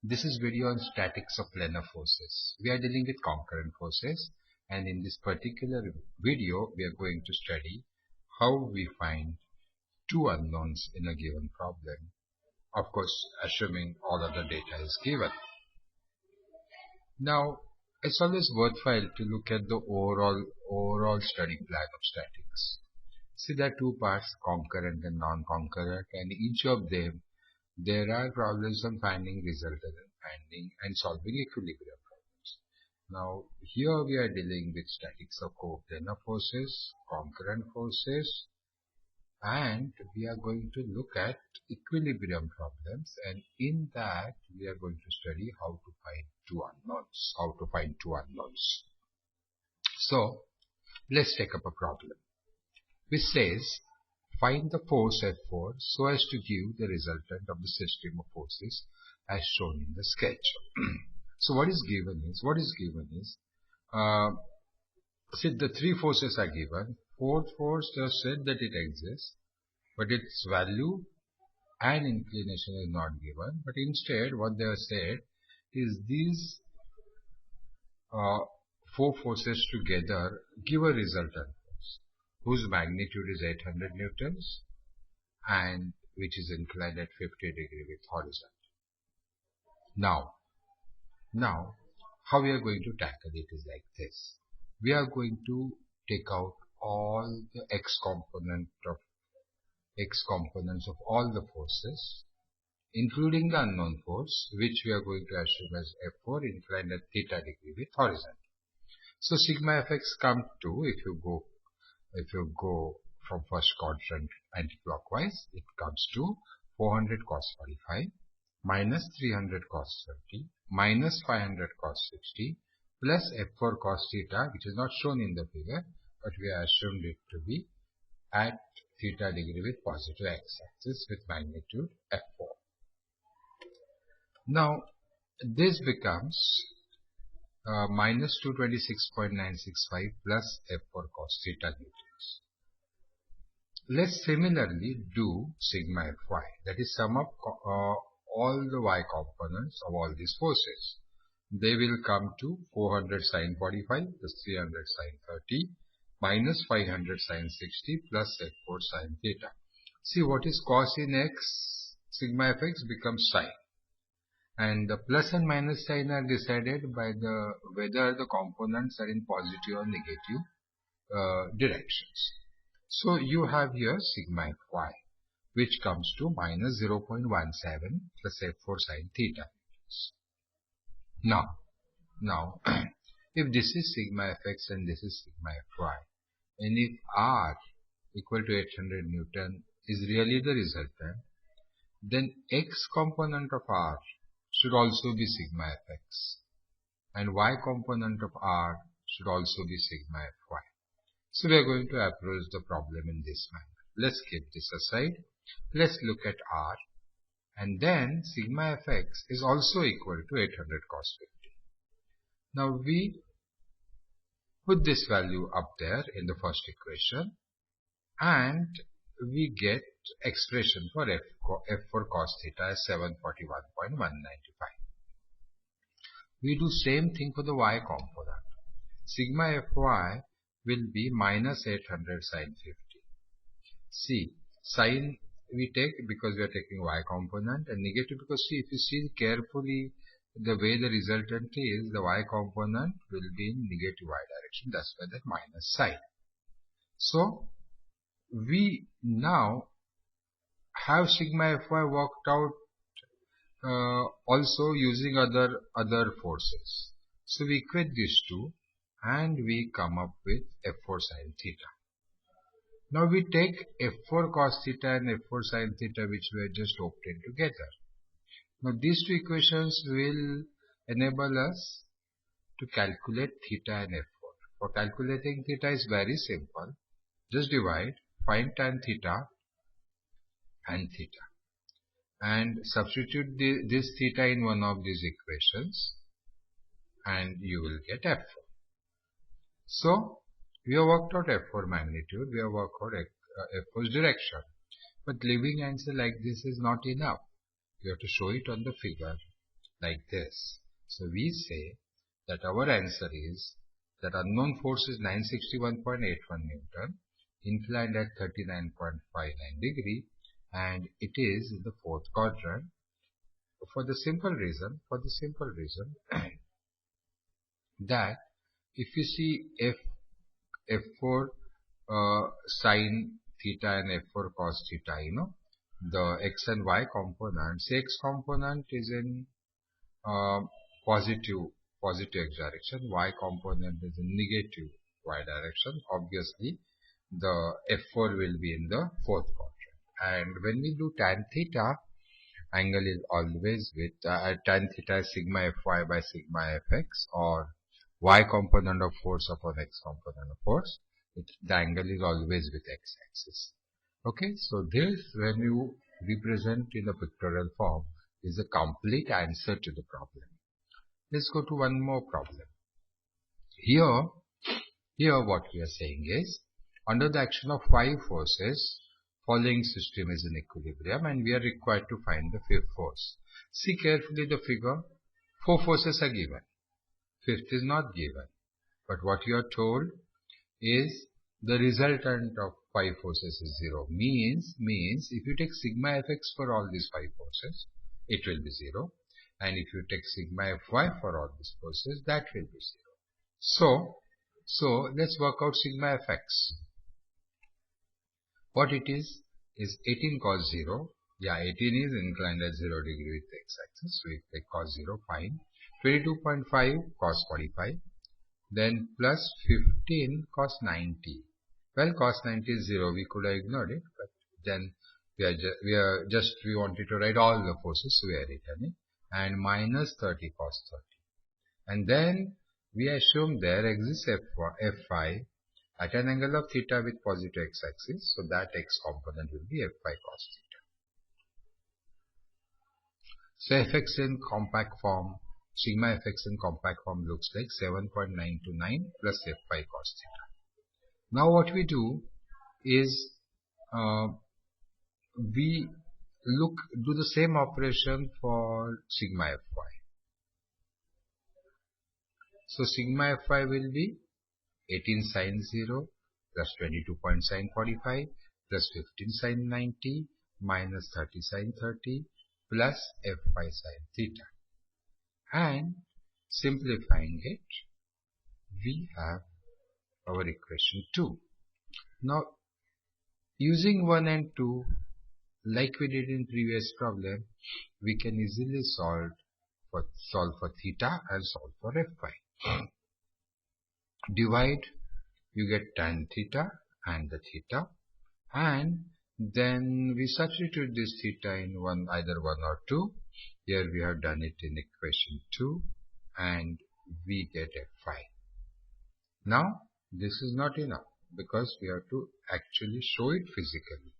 This is video on statics of planar forces. We are dealing with concurrent forces, and in this particular video we are going to study how we find two unknowns in a given problem. Of course, assuming all other data is given. Now, it's always worthwhile to look at the overall study plan of statics. See, there are two parts, concurrent and non-concurrent, and each of them there are problems on finding, resultant, and solving equilibrium problems. Now, here we are dealing with statics of coplanar forces, concurrent forces, and we are going to look at equilibrium problems, and in that we are going to study how to find two unknowns. So, let's take up a problem which says, find the force F4 so as to give the resultant of the system of forces as shown in the sketch. So what is given is, see, the three forces are given. Fourth force just said that it exists, but its value and inclination is not given. But instead what they have said is these four forces together give a resultant whose magnitude is 800 newtons and which is inclined at 50 degrees with horizon. Now, how we are going to tackle it is like this. We are going to take out all the x components of all the forces, including the unknown force, which we are going to assume as F4 inclined at theta degree with horizon. So sigma fx comes to, if you go from first quadrant anti-clockwise, it comes to 400 cos 45 minus 300 cos 30 minus 500 cos 60 plus F4 cos theta, which is not shown in the figure, but we have assumed it to be at theta degree with positive x-axis with magnitude F4. Now, this becomes minus 226.965 plus F4 cos theta newtons. Let's similarly do sigma Fy, that is sum up all the y components of all these forces. They will come to 400 sin 45 plus 300 sin 30 minus 500 sin 60 plus F4 sin theta. See, what is cos in x, sigma fx becomes sin. And the plus and minus sign are decided by whether the components are in positive or negative directions. So you have here sigma Fy, which comes to minus 0.17 plus F4 sin theta. Now, if this is sigma fx and this is sigma Fy, and if R equal to 800 Newton is really the resultant, then x component of R should also be sigma fx, and y component of R should also be sigma Fy. So we are going to approach the problem in this manner. Let's keep this aside. Let's look at R, and then sigma fx is also equal to 800 cos 50. Now we put this value up there in the first equation, and we get expression for F4 cos theta as 741.195. We do same thing for the y component. Sigma Fy will be minus 800 sin 50. See, sin we take because we are taking y component, and negative because, see, if you see carefully the way the resultant is, the y component will be in negative y direction. That's why that minus sign. So we now have sigma Fy worked out also using other forces. So we equate these two and we come up with F4 sin theta. Now we take F4 cos theta and F4 sin theta, which we have just obtained together. Now these two equations will enable us to calculate theta and F4. For calculating theta is very simple. Just divide, find tan theta and theta, and substitute this theta in one of these equations, and you will get F4. So we have worked out F4 magnitude, we have worked out F4's direction, but leaving answer like this is not enough. You have to show it on the figure. like this. So we say that our answer is that unknown force is 961.81 Newton, inclined at 39.59 degree, and it is in the fourth quadrant for the simple reason that if you see f4 sine theta and f4 cos theta, the x and y components, x component is in uh, positive x direction, y component is in negative y direction. Obviously, the f4 will be in the fourth quadrant. And when we do tan theta, angle is always with tan theta is sigma fy by sigma fx, or y component of force upon x component of force. The angle is always with x axis. Okay, so this, when you represent in a pictorial form, is a complete answer to the problem. Let's go to one more problem. Here what we are saying is, under the action of 5 forces, following system is in equilibrium, and we are required to find the fifth force. See carefully the figure. 4 forces are given. Fifth is not given. But what you are told is the resultant of 5 forces is 0. Means if you take sigma fx for all these 5 forces, it will be 0. And if you take sigma fy for all these forces, that will be 0. So let's work out sigma fx. What it is 18 cos 0. Yeah, 18 is inclined at 0 degree with x axis. So if we take cos 0, fine. 22.5 cos 45. Then plus 15 cos 90. Well, cos 90 is 0. We could have ignored it, but then we wanted to write all the forces, so we are written it. And minus 30 cos 30. And then we assume there exists Fy at an angle of theta with positive x-axis, so that x component will be Fy cos theta. So Fx in compact form, sigma Fx in compact form looks like 7.929 plus Fy cos theta. Now what we do is we do the same operation for sigma Fy. So sigma Fy will be 18 sin 0 plus 22 sin 45 plus 15 sin 90 minus 30 sin 30 plus Fy sin theta. And simplifying it, we have our equation 2. Now, using 1 and 2, like we did in previous problem, we can easily solve for theta and solve for Fy. Divide, you get tan theta and the theta, and then we substitute this theta in either 1 or 2. Here we have done it in equation 2, and we get Fy. Now this is not enough, because we have to actually show it physically.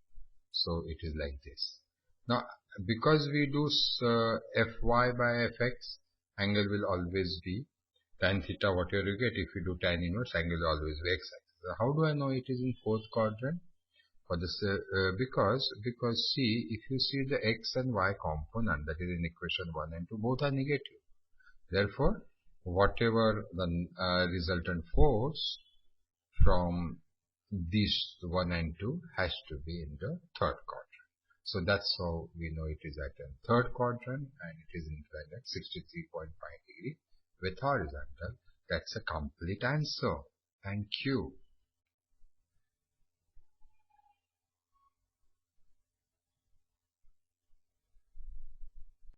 So it is like this. Now because we do Fy by Fx, angle will always be tan theta. Whatever you get, if you do tan inverse, angle will always be x-axis. How do I know it is in fourth quadrant? For this, because see, if you see the x and y component, that is in equation 1 and 2, both are negative. Therefore, whatever the resultant force from these 1 and 2 has to be in the third quadrant. So that's how we know it is at the third quadrant, and it is inclined at 63.5 degree with horizontal. That's a complete answer. Thank you.